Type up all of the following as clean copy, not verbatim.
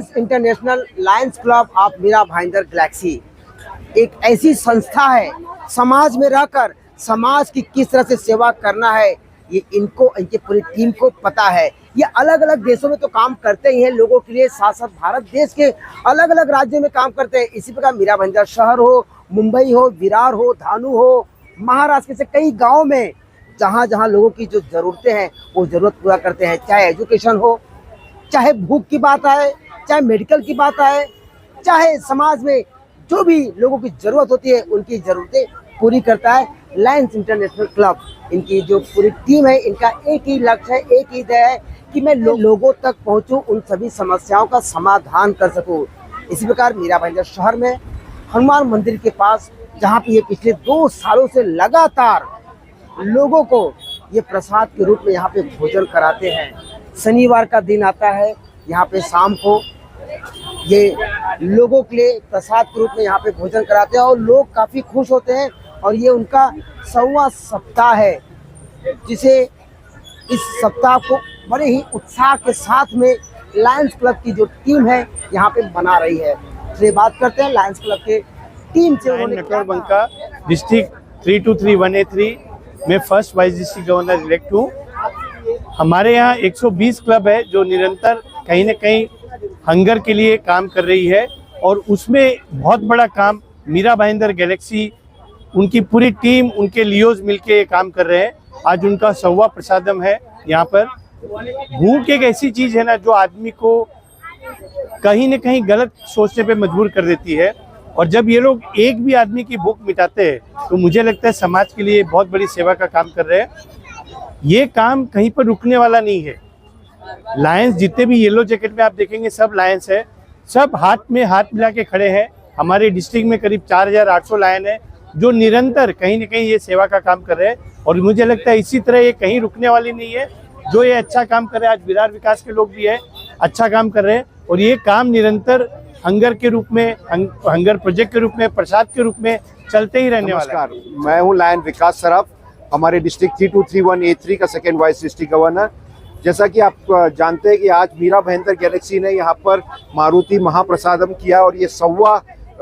Lions International Lions Club of Mira Bhayandar Galaxy एक ऐसी संस्था है, समाज में रहकर समाज की किस तरह से सेवा करना है ये इनको, इनकी पूरी टीम को पता है। ये अलग अलग देशों में तो काम करते ही हैं लोगों के लिए, साथ साथ भारत देश के अलग अलग राज्यों में काम करते हैं। इसी प्रकार मीरा भाईंदर शहर हो, मुंबई हो, विरार हो, धानु हो, महाराष्ट्र के कई गाँव में जहाँ जहाँ लोगों की जो ज़रूरतें हैं वो ज़रूरत पूरा करते हैं। चाहे एजुकेशन हो, चाहे भूख की बात आए, चाहे मेडिकल की बात आए, चाहे समाज में जो भी लोगों की ज़रूरत होती है उनकी ज़रूरतें पूरी करता है लायंस इंटरनेशनल क्लब। इनकी जो पूरी टीम है, इनका एक ही लक्ष्य है, एक ही ध्येय है कि मैं लोगों तक पहुंचूं, उन सभी समस्याओं का समाधान कर सकूं। इसी प्रकार मीरा भाईंदर शहर में हनुमान मंदिर के पास, जहां पे ये पिछले 2 सालों से लगातार लोगों को ये प्रसाद के रूप में यहाँ पे भोजन कराते हैं। शनिवार का दिन आता है, यहाँ पे शाम को ये लोगों के लिए प्रसाद के रूप में यहाँ पे भोजन कराते हैं और लोग काफ़ी खुश होते हैं। और ये उनका 100वां सप्ताह है, जिसे इस सप्ताह को बड़े ही उत्साह के साथ में लायंस क्लब की जो टीम है यहाँ पे बना रही है। तो ये बात करते हैं लायंस क्लब के टीम से। नटवरबंका डिस्ट्रिक्ट 3231A3 में first vice district governor elect हूँ। हमारे यहाँ 120 क्लब है जो निरंतर कहीं न कहीं हंगर के लिए काम कर रही है और उसमें बहुत बड़ा काम मीरा भाईंदर गैलेक्सी, उनकी पूरी टीम, उनके लियोज मिलके काम कर रहे हैं। आज उनका 100वां प्रसादम है यहाँ पर। भूख एक ऐसी चीज़ है ना जो आदमी को कहीं न कहीं गलत सोचने पे मजबूर कर देती है, और जब ये लोग एक भी आदमी की भूख मिटाते हैं तो मुझे लगता है समाज के लिए बहुत बड़ी सेवा का काम कर रहे हैं। ये काम कहीं पर रुकने वाला नहीं है। लायंस जितने भी येलो जैकेट में आप देखेंगे सब लायंस है, सब हाथ में हाथ मिला के खड़े हैं। हमारे डिस्ट्रिक्ट में करीब 4800 लायन है जो निरंतर कहीं न कहीं ये सेवा का काम कर रहे हैं, और मुझे लगता है इसी तरह ये कहीं रुकने वाली नहीं है। जो ये अच्छा काम कर रहे हैं, आज विरार विकास के लोग भी है अच्छा काम कर रहे हैं, और ये काम निरंतर हंगर के रूप में, हंगर प्रोजेक्ट के रूप में, प्रसाद के रूप में चलते ही रहने वाला है। मैं हूँ लायन विकास सराफ, हमारे डिस्ट्रिक्ट 3231A3 का सेकेंड वाइस डिस्ट्रिक्ट गवर्नर। जैसा कि आप जानते हैं कि आज मीरा भाईंदर गैलेक्सी ने यहाँ पर मारुति महाप्रसादम किया और ये 100वां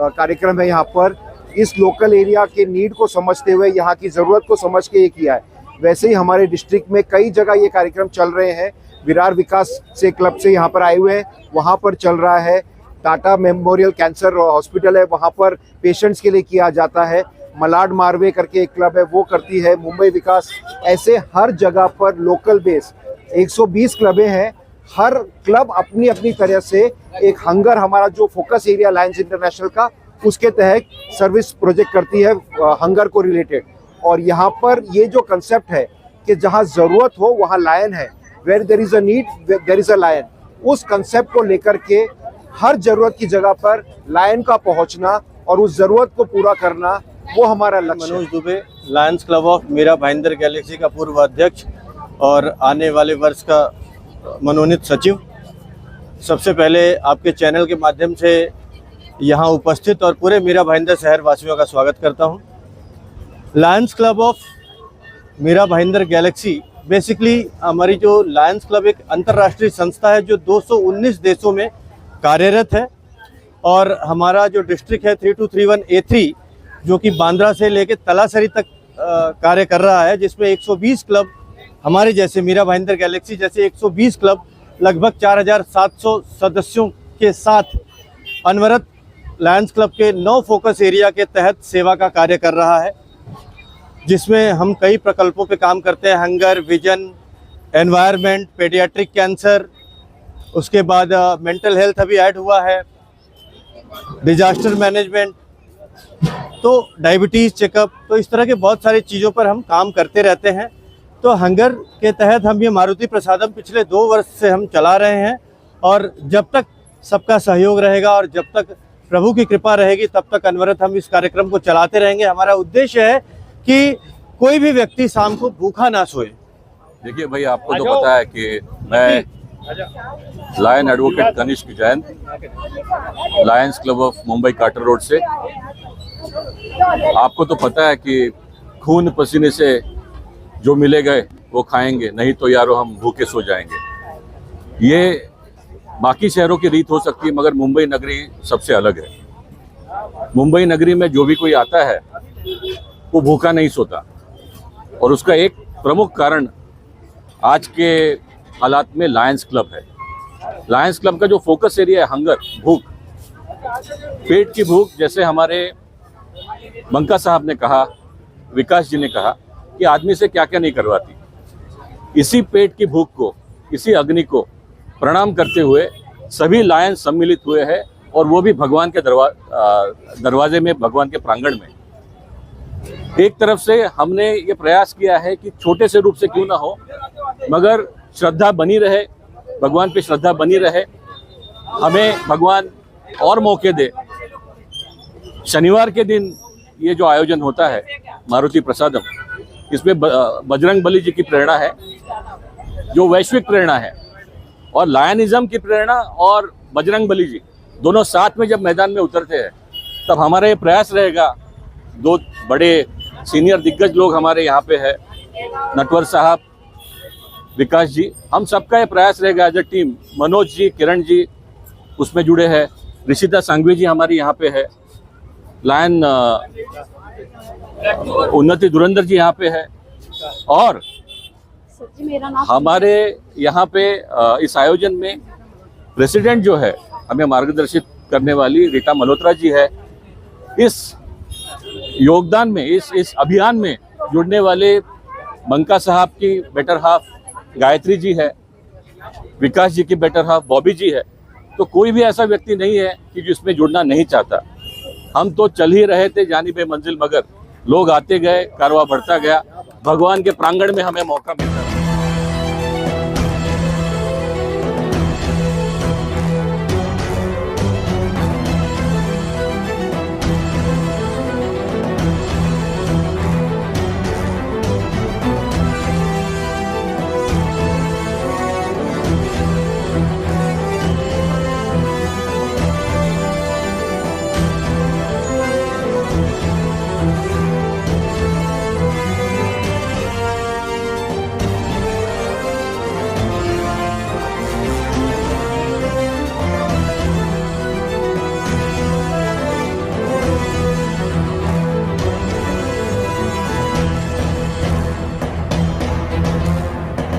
कार्यक्रम है यहाँ पर। इस लोकल एरिया के नीड को समझते हुए, यहाँ की ज़रूरत को समझ के ये किया है। वैसे ही हमारे डिस्ट्रिक्ट में कई जगह ये कार्यक्रम चल रहे हैं। विरार विकास से क्लब से यहाँ पर आए हुए हैं, वहाँ पर चल रहा है। टाटा मेमोरियल कैंसर हॉस्पिटल है, वहाँ पर पेशेंट्स के लिए किया जाता है। मलाड मारवे करके एक क्लब है, वो करती है। मुंबई विकास, ऐसे हर जगह पर लोकल बेस 120 क्लबें हैं। हर क्लब अपनी अपनी तरह से एक हंगर, हमारा जो फोकस एरिया लायंस इंटरनेशनल का, उसके तहत सर्विस प्रोजेक्ट करती है हंगर को रिलेटेड। और यहाँ पर ये जो कंसेप्ट है कि जहाँ ज़रूरत हो वहाँ लायन है, where there is a need there is a lion, उस कंसेप्ट को लेकर के हर ज़रूरत की जगह पर लायन का पहुँचना और उस ज़रूरत को पूरा करना, वो हमारा लक्ष्य है। Manoj Dubey, Lions Club of Mira Bhayandar Galaxy का पूर्व अध्यक्ष और आने वाले वर्ष का मनोनीत सचिव। सबसे पहले आपके चैनल के माध्यम से यहाँ उपस्थित और पूरे मीरा भाईंदर शहर वासियों का स्वागत करता हूँ। Lions Club of Mira Bhayandar Galaxy basically हमारी जो लायंस क्लब एक अंतर्राष्ट्रीय संस्था है जो 219 देशों में कार्यरत है, और हमारा जो डिस्ट्रिक्ट है 3231A3 जो कि बांद्रा से लेकर तलासरी तक कार्य कर रहा है, जिसमें 120 क्लब हमारे जैसे मीरा भाईंदर गैलेक्सी जैसे 120 क्लब लगभग 4700 सदस्यों के साथ अनवरत लायंस क्लब के 9 फोकस एरिया के तहत सेवा का कार्य कर रहा है, जिसमें हम कई प्रकल्पों पे काम करते हैं। Hunger, vision, environment, paediatric cancer, उसके बाद मेंटल हेल्थ अभी ऐड हुआ है, डिजास्टर मैनेजमेंट, तो डायबिटीज़ चेकअप, तो इस तरह के बहुत सारी चीज़ों पर हम काम करते रहते हैं। तो हंगर के तहत हम ये मारुति प्रसादम पिछले 2 वर्ष से हम चला रहे हैं, और जब तक सबका सहयोग रहेगा और जब तक प्रभु की कृपा रहेगी तब तक अनवरत हम इस कार्यक्रम को चलाते रहेंगे। हमारा उद्देश्य है कि कोई भी व्यक्ति शाम को भूखा ना सोए। देखिए भाई, आपको तो पता है कि मैं lion advocate Kanishk Jain, Lions Club of Mumbai Carter Road से। आपको तो पता है कि खून पसीने से जो मिले गए वो खाएंगे, नहीं तो यारो हम भूखे सो जाएंगे। ये बाकी शहरों की रीत हो सकती है, मगर मुंबई नगरी सबसे अलग है। मुंबई नगरी में जो भी कोई आता है वो भूखा नहीं सोता, और उसका एक प्रमुख कारण आज के हालात में लायंस क्लब है। लायंस क्लब का जो फोकस एरिया है, हंगर, भूख, पेट की भूख, जैसे हमारे बंका साहब ने कहा, विकास जी ने कहा कि आदमी से क्या क्या नहीं करवाती। इसी पेट की भूख को, इसी अग्नि को प्रणाम करते हुए सभी लायन सम्मिलित हुए हैं, और वो भी भगवान के दरवाजे में, भगवान के प्रांगण में। एक तरफ से हमने ये प्रयास किया है कि छोटे से रूप से क्यों ना हो, मगर श्रद्धा बनी रहे, भगवान पे श्रद्धा बनी रहे, हमें भगवान और मौके दे। शनिवार के दिन ये जो आयोजन होता है मारुति प्रसादम, इसमें बजरंग बली जी की प्रेरणा है, जो वैश्विक प्रेरणा है, और लायनिज्म की प्रेरणा, और बजरंग बली जी दोनों साथ में जब मैदान में उतरते हैं, तब हमारा ये प्रयास रहेगा। दो बड़े सीनियर दिग्गज लोग हमारे यहाँ पे है, नटवर साहब, विकास जी, हम सबका ये प्रयास रहेगा as a team. Manoj ji, Kiran ji उसमें जुड़े हैं, ऋषिता सांघवी जी हमारी यहाँ पे है, लायन उन्नति धुरंधर जी यहाँ पे है, और हमारे यहाँ पे इस आयोजन में प्रेसिडेंट जो है, हमें मार्गदर्शित करने वाली रीटा मल्होत्रा जी है। इस योगदान में, इस अभियान में जुड़ने वाले बंका साहब की बेटर हाफ गायत्री जी है, विकास जी की बेटर हाफ बॉबी जी है। तो कोई भी ऐसा व्यक्ति नहीं है कि जो इसमें जुड़ना नहीं चाहता। हम तो चल ही रहे थे जानिबे मंजिल, मगर लोग आते गए, कारवां बढ़ता गया, भगवान के प्रांगण में हमें मौका मिला।